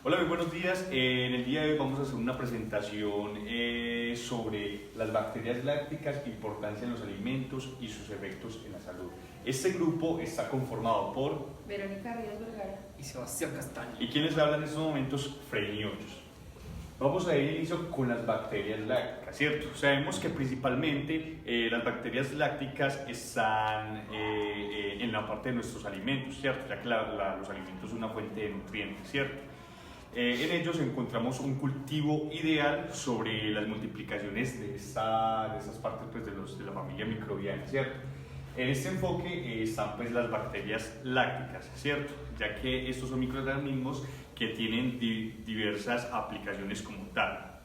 Hola, muy buenos días. En el día de hoy vamos a hacer una presentación sobre las bacterias lácticas, importancia en los alimentos y sus efectos en la salud. Este grupo está conformado por Verónica Ríos Vergara y Sebastián Castaño. y quienes hablan en estos momentos, Freddy Hoyos. Vamos a ir inicio con las bacterias lácticas, ¿cierto? Sabemos que principalmente las bacterias lácticas están en la parte de nuestros alimentos, ¿cierto? Ya que los alimentos son una fuente de nutrientes, ¿cierto? En ellos encontramos un cultivo ideal sobre las multiplicaciones de estas partes pues, de la familia microbiana, ¿cierto? En este enfoque están pues, las bacterias lácticas, ¿cierto? Ya que estos son microorganismos que tienen diversas aplicaciones como tal.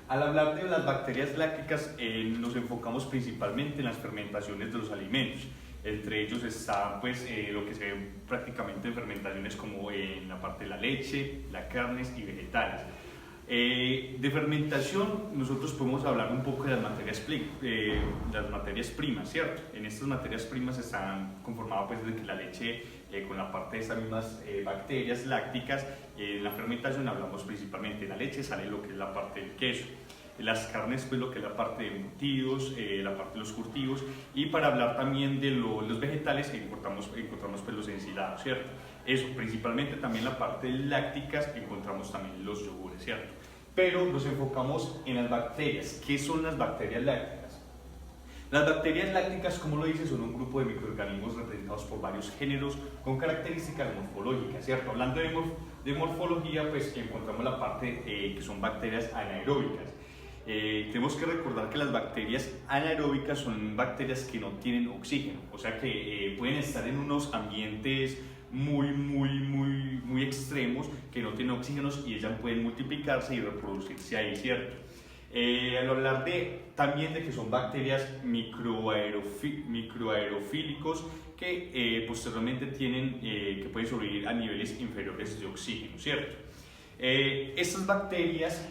Al hablar de las bacterias lácticas nos enfocamos principalmente en las fermentaciones de los alimentos. Entre ellos está pues, lo que se ve prácticamente en fermentaciones como en la parte de la leche, las carnes y vegetales. De fermentación nosotros podemos hablar un poco de las materias primas, ¿cierto? En estas materias primas están conformadas pues, de la leche con la parte de estas mismas bacterias lácticas. En la fermentación hablamos principalmente de la leche, sale lo que es la parte del queso. Las carnes, pues lo que es la parte de embutidos, la parte de los curtidos, y para hablar también de los vegetales encontramos pues los ensilados, ¿cierto? Eso, principalmente también la parte lácticas encontramos también los yogures, ¿cierto? Pero nos enfocamos en las bacterias. ¿Qué son las bacterias lácticas? Las bacterias lácticas, como lo dice, son un grupo de microorganismos representados por varios géneros con características morfológicas, ¿cierto? Hablando de morfología, pues encontramos la parte que son bacterias anaeróbicas. Tenemos que recordar que las bacterias anaeróbicas son bacterias que no tienen oxígeno, o sea que pueden estar en unos ambientes muy extremos que no tienen oxígenos y ellas pueden multiplicarse y reproducirse ahí, ¿cierto? Al hablar también de que son bacterias microaerofílicos que posteriormente que pueden sobrevivir a niveles inferiores de oxígeno, ¿cierto? Estas bacterias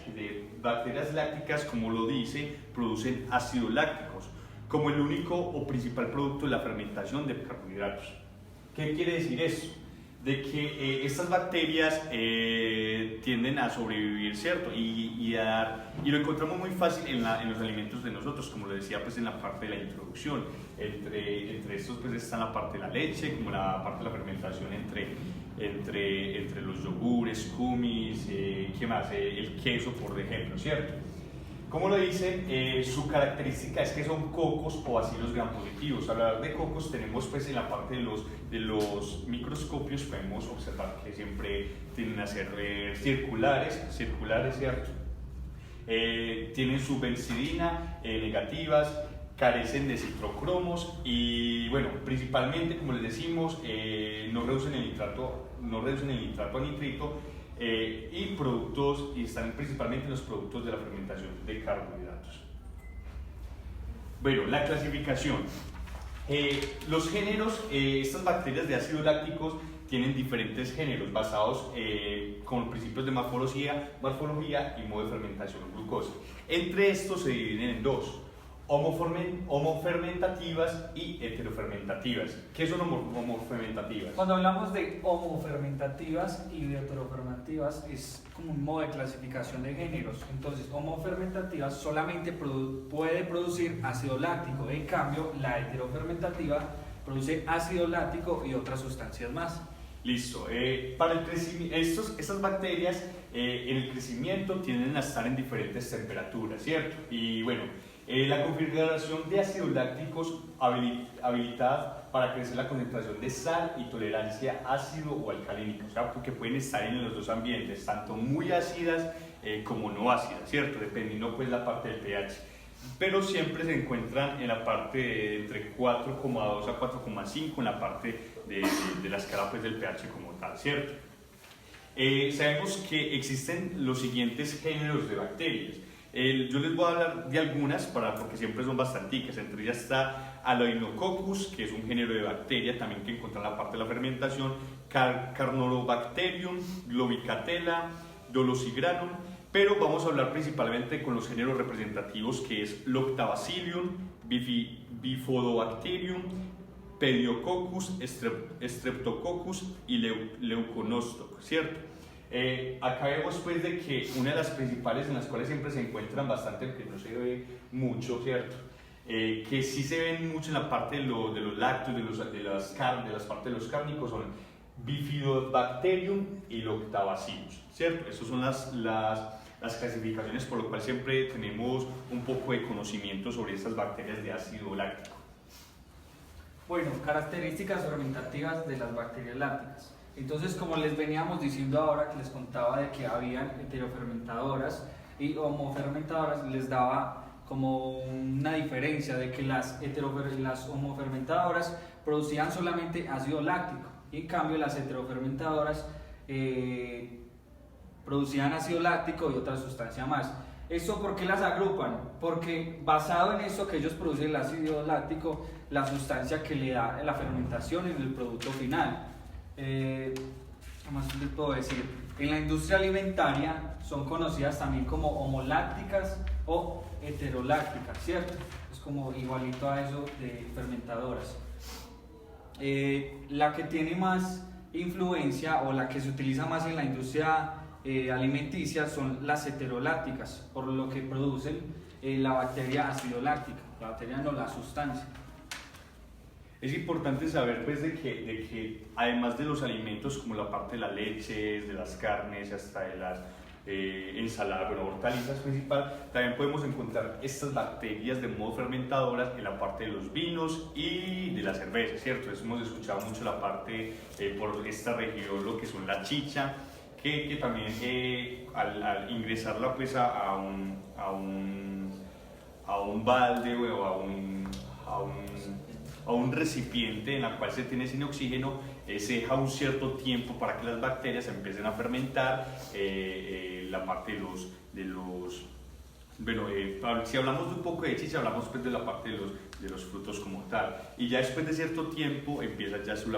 lácticas, como lo dice, producen ácidos lácticos como el único o principal producto de la fermentación de carbohidratos. ¿Qué quiere decir eso? De que estas bacterias tienden a sobrevivir, ¿cierto? Y lo encontramos muy fácil en los alimentos de nosotros, como lo decía pues en la parte de la introducción. Entre estos pues está la parte de la leche, como la parte de la fermentación entre los yogures, kumis, ¿qué más? El queso, por ejemplo, ¿cierto? Como lo dice, su característica es que son cocos o bacilos gram positivos. Al hablar de cocos tenemos pues en la parte de los microscopios podemos observar que siempre tienden a ser circulares, ¿cierto? Tienen su benzidina negativas, carecen de citrocromos y bueno, principalmente como les decimos, no reducen el nitrato a nitrito. Y están principalmente en los productos de la fermentación de carbohidratos. Bueno, la clasificación. Los géneros, estas bacterias de ácidos lácticos tienen diferentes géneros basados con principios de morfología y modo de fermentación de glucosa. Entre estos se dividen en dos: homofermentativas y heterofermentativas. ¿Qué son homofermentativas? Cuando hablamos de homofermentativas y heterofermentativas es como un modo de clasificación de géneros. Entonces, homofermentativas solamente puede producir ácido láctico, en cambio la heterofermentativa produce ácido láctico y otras sustancias más. Listo. Para el crecimiento, estas bacterias en el crecimiento tienden a estar en diferentes temperaturas, ¿cierto? Y bueno, la configuración de ácidos lácticos habilitada para crecer la concentración de sal y tolerancia ácido o alcalínica, o sea, porque pueden estar en los dos ambientes, tanto muy ácidas como no ácidas, ¿cierto? Dependiendo pues la parte del pH. Pero siempre se encuentran en la parte de entre 4,2 a 4,5 en la parte de la escala pues, del pH como tal, ¿cierto? Sabemos que existen los siguientes géneros de bacterias. Yo les voy a hablar de algunas porque siempre son bastanticas. Entre ellas está Aloinococcus, que es un género de bacteria también que encuentra en la parte de la fermentación, Carnotobacterium, Globicatella, Dolosigranum. Pero vamos a hablar principalmente con los géneros representativos, que es Lactobacillus, Bifidobacterium, Pediococcus, Streptococcus y Leuconostoc, ¿cierto? Acá vemos pues de que una de las principales en las cuales siempre se encuentran bastante, que no se ve mucho, ¿cierto? Que sí se ven mucho en la parte de los lácteos, de las partes de los cárnicos, son Bifidobacterium y Lactobacillus, ¿cierto? Esas son las clasificaciones por lo cual siempre tenemos un poco de conocimiento sobre estas bacterias de ácido láctico. Bueno, características fermentativas de las bacterias lácticas. Entonces, como les veníamos diciendo ahora, que les contaba de que habían heterofermentadoras y homofermentadoras, les daba como una diferencia de que las homofermentadoras producían solamente ácido láctico y en cambio las heterofermentadoras producían ácido láctico y otra sustancia más. ¿Esto por qué las agrupan? Porque basado en eso que ellos producen el ácido láctico, la sustancia que le da la fermentación en el producto final. ¿Qué más les puedo decir? En la industria alimentaria son conocidas también como homolácticas o heterolácticas, ¿cierto? Es como igualito a eso de fermentadoras. La que tiene más influencia o la que se utiliza más en la industria alimenticia son las heterolácticas, por lo que producen la bacteria ácido láctica, la bacteria no, la sustancia. Es importante saber pues de que además de los alimentos como la parte de las leches, de las carnes, hasta de las ensaladas, bueno, hortalizas principal, también podemos encontrar estas bacterias de modo fermentadoras en la parte de los vinos y de la cerveza, ¿cierto? Hemos escuchado mucho la parte por esta región, lo que son la chicha, que también al ingresarla pues a un balde o a un recipiente en el cual se tiene sin oxígeno, se deja un cierto tiempo para que las bacterias empiecen a fermentar la parte de los bueno, si hablamos de un poco de chicha, hablamos pues de la parte de los frutos como tal, y ya después de cierto tiempo empieza ya su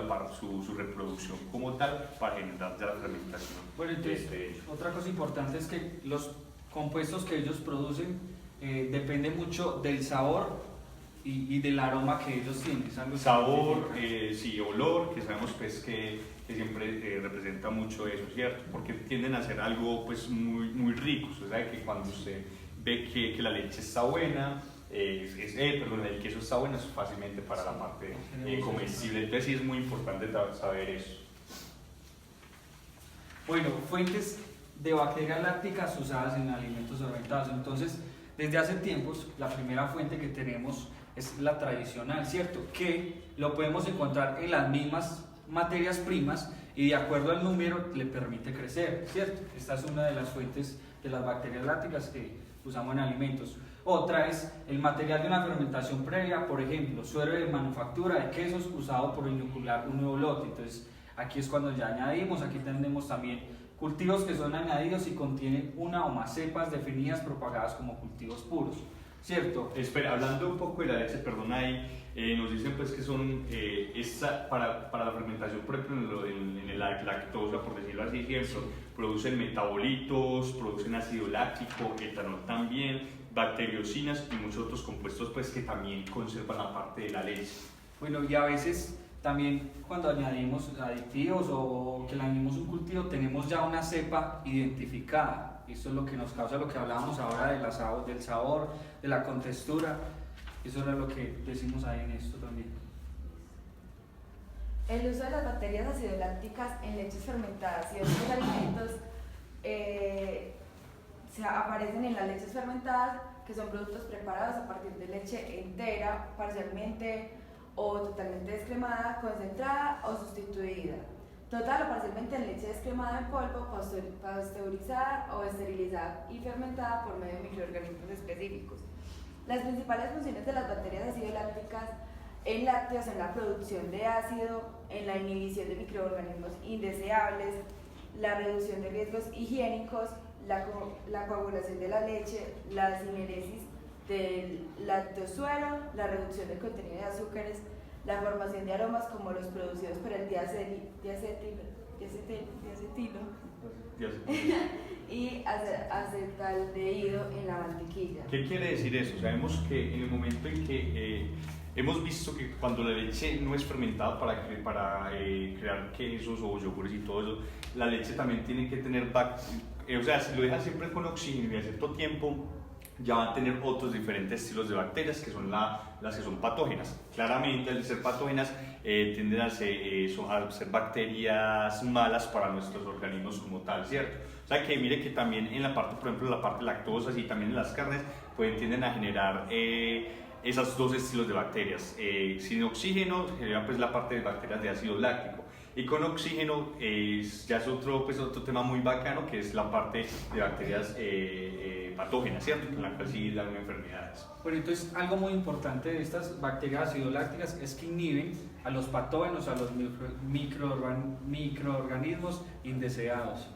reproducción como tal para generar ya la fermentación. Bueno, entonces, otra cosa importante es que los compuestos que ellos producen depende mucho del sabor y del aroma que ellos tienen. Es algo sabor, sí, olor, que sabemos pues que siempre representa mucho eso, ¿cierto? Porque tienden a ser algo pues muy rico. Usted sabe que cuando usted ve que la leche está buena, perdón, el queso está bueno, es fácilmente para la parte comestible. Entonces sí es muy importante saber eso. Bueno, fuentes de bacterias lácticas usadas en alimentos fermentados. Entonces, desde hace tiempos, la primera fuente que tenemos es la tradicional, ¿cierto? Que lo podemos encontrar en las mismas materias primas y de acuerdo al número le permite crecer, ¿cierto? Esta es una de las fuentes de las bacterias lácticas que usamos en alimentos. Otra es el material de una fermentación previa, por ejemplo, suero de manufactura de quesos usado por inocular un nuevo lote. Entonces, aquí es cuando ya añadimos, aquí tenemos también cultivos que son añadidos y contienen una o más cepas definidas propagadas como cultivos puros, ¿cierto? Espera, hablando un poco de la leche, perdón, ahí nos dicen pues que son para la fermentación, por ejemplo, en la lactosa, por decirlo así, ¿cierto? Producen metabolitos, producen ácido láctico, etanol también, bacteriocinas y muchos otros compuestos pues que también conservan la parte de la leche. Bueno, y a veces también cuando añadimos aditivos o que le añadimos un cultivo, tenemos ya una cepa identificada. Eso es lo que nos causa lo que hablábamos ahora del sabor, de la contextura. Eso era lo que decimos ahí en esto también. El uso de las bacterias acidolácticas en leches fermentadas y otros alimentos aparecen en las leches fermentadas, que son productos preparados a partir de leche entera, parcialmente o totalmente descremada, concentrada o sustituida, total o parcialmente en leche descremada en polvo, pasteurizada o esterilizada y fermentada por medio de microorganismos específicos. Las principales funciones de las bacterias acidolácticas en lácteos son la producción de ácido, en la inhibición de microorganismos indeseables, la reducción de riesgos higiénicos, la coagulación de la leche, la desineresis del lactosuero, la reducción del contenido de azúcares, la formación de aromas como los producidos por el diacetilo y acetaldehído en la mantequilla. ¿Qué quiere decir eso? Sabemos que en el momento en que hemos visto que cuando la leche no es fermentada para crear quesos o yogures y todo eso, la leche también tiene que tener o sea, si lo dejan siempre con oxígeno y a cierto tiempo, ya van a tener otros diferentes estilos de bacterias que son las que son patógenas. Claramente, al ser patógenas, tienden a ser bacterias malas para nuestros organismos como tal, ¿cierto? O sea que mire que también en la parte, por ejemplo, la parte lactosa y también en las carnes, pues tienden a generar esos dos estilos de bacterias. Sin oxígeno genera pues la parte de bacterias de ácido láctico. Y con oxígeno ya es otro tema muy bacano, que es la parte de bacterias patógenas, ¿cierto? En la cual sí dan enfermedades. Bueno, entonces algo muy importante de estas bacterias acidolácticas es que inhiben a los patógenos, a los microorganismos indeseados.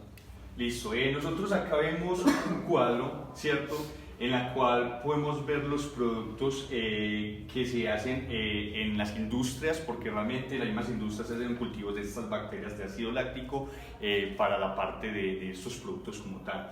Listo, nosotros acá vemos un cuadro, ¿cierto? En la cual podemos ver los productos que se hacen en las industrias, porque realmente las mismas industrias hacen cultivos de estas bacterias de ácido láctico para la parte de estos productos como tal.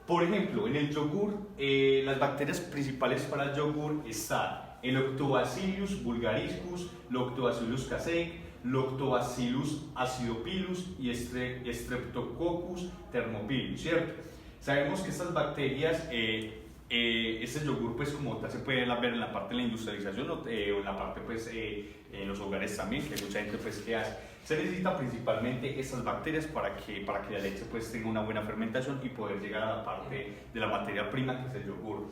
Por ejemplo, en el yogur, las bacterias principales para el yogur están el Lactobacillus bulgariscus, Lactobacillus casei, Lactobacillus acidopilus y Streptococcus thermophilus, ¿cierto? Sabemos que estas bacterias, este yogur pues como tal se puede ver en la parte de la industrialización o en la parte pues en los hogares también, que hay mucha gente pues que hace. Se necesita principalmente estas bacterias para que la leche pues tenga una buena fermentación y poder llegar a la parte de la materia prima que es el yogur.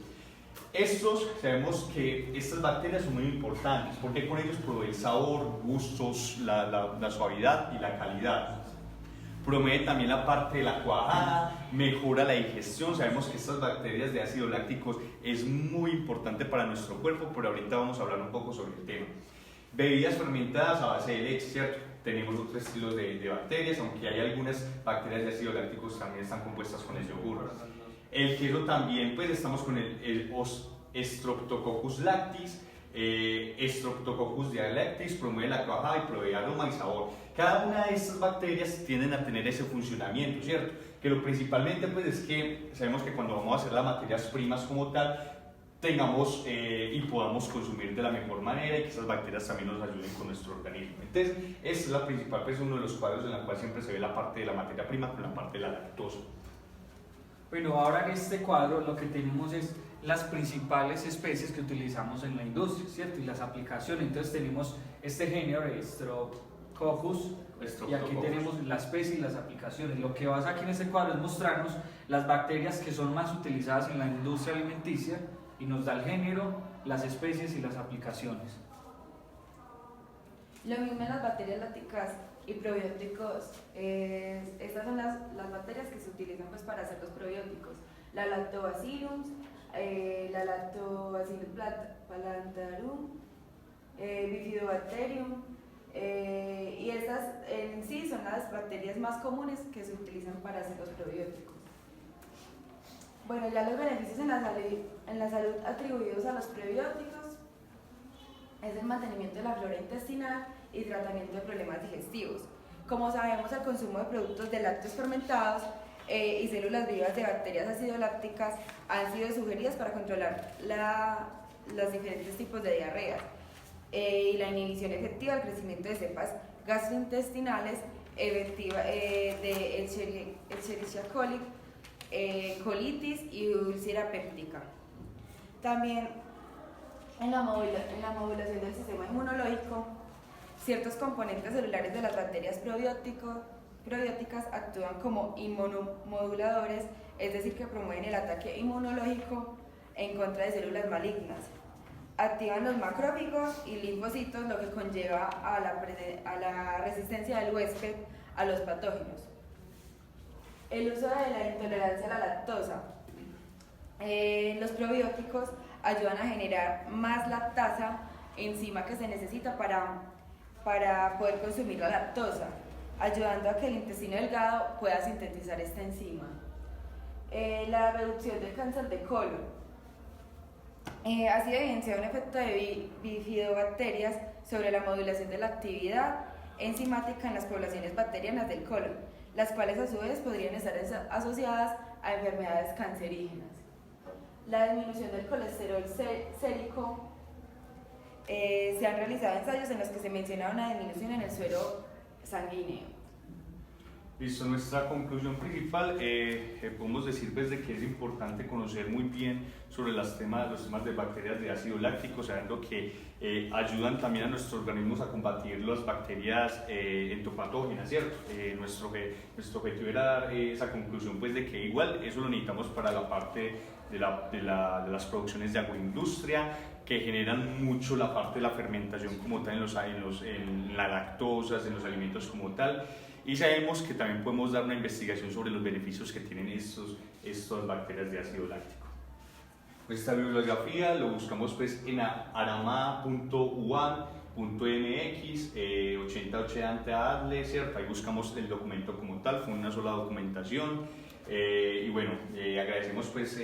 Sabemos que estas bacterias son muy importantes porque con ellos provee el sabor, gustos, la suavidad y la calidad. Promueve también la parte de la cuajada, mejora la digestión. Sabemos que estas bacterias de ácido lácticos es muy importante para nuestro cuerpo, pero ahorita vamos a hablar un poco sobre el tema. Bebidas fermentadas a base de leche, ¿cierto? Tenemos otros estilos de bacterias, aunque hay algunas bacterias de ácido lácticos también están compuestas con el yogur. El queso también, pues estamos con el Streptococcus lactis, Streptococcus dialectis, promueve la cuajada y provee aroma y sabor. Cada una de estas bacterias tienden a tener ese funcionamiento, ¿cierto? Que lo principalmente pues es que sabemos que cuando vamos a hacer las materias primas como tal, tengamos y podamos consumir de la mejor manera y que esas bacterias también nos ayuden con nuestro organismo. Entonces, esta es la principal, pues uno de los cuadros en la cual siempre se ve la parte de la materia prima con la parte de la lactosa. Bueno, ahora en este cuadro lo que tenemos es las principales especies que utilizamos en la industria, ¿cierto? Y las aplicaciones. Entonces tenemos este género, Streptococcus, y aquí tenemos la especie y las aplicaciones. Lo que pasa aquí en este cuadro es mostrarnos las bacterias que son más utilizadas en la industria alimenticia y nos da el género, las especies y las aplicaciones. Lo mismo en las bacterias lácticas y probióticos. Estas son las bacterias que se utilizan pues, para hacer los probióticos. La Lactobacillus, la Lactobacillus plantarum, Bifidobacterium, y estas en sí son las bacterias más comunes que se utilizan para hacer los probióticos. Bueno, ya los beneficios en la salud atribuidos a los prebióticos es el mantenimiento de la flora intestinal y tratamiento de problemas digestivos. Como sabemos, el consumo de productos de lácteos fermentados y células vivas de bacterias acidolácticas han sido sugeridas para controlar los diferentes tipos de diarreas y la inhibición efectiva del crecimiento de cepas gastrointestinales efectiva de Escherichia coli, colitis y úlcera péptica. También en la modulación del sistema inmunológico, ciertos componentes celulares de las bacterias probióticas actúan como inmunomoduladores, es decir, que promueven el ataque inmunológico en contra de células malignas. Activan los macrófagos y linfocitos, lo que conlleva a la resistencia del huésped a los patógenos. El uso de la intolerancia a la lactosa. Los probióticos ayudan a generar más lactasa, enzima que se necesita para poder consumir la lactosa, ayudando a que el intestino delgado pueda sintetizar esta enzima. La reducción del cáncer de colon. Ha sido evidenciado un efecto de bifidobacterias sobre la modulación de la actividad enzimática en las poblaciones bacterianas del colon, las cuales a su vez podrían estar asociadas a enfermedades cancerígenas. La disminución del colesterol sérico se han realizado ensayos en los que se menciona una disminución en el suero sanguíneo. Listo, nuestra conclusión principal, podemos decir pues, de que es importante conocer muy bien sobre los temas de bacterias de ácido láctico, sabiendo que ayudan también a nuestros organismos a combatir las bacterias entopatógenas, ¿cierto? Nuestro objetivo era dar esa conclusión pues, de que igual eso lo necesitamos para la parte de las producciones de agroindustria, que generan mucho la parte de la fermentación como tal en las lactosas, en los alimentos como tal. Y sabemos que también podemos dar una investigación sobre los beneficios que tienen estas bacterias de ácido láctico. Esta bibliografía lo buscamos pues en arama.uan.mx, 8080 ADLE, ¿cierto? Ahí buscamos el documento como tal, fue una sola documentación. Y bueno, agradecemos pues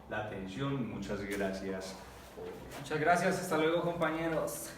la atención, muchas gracias. Muchas gracias, hasta luego compañeros.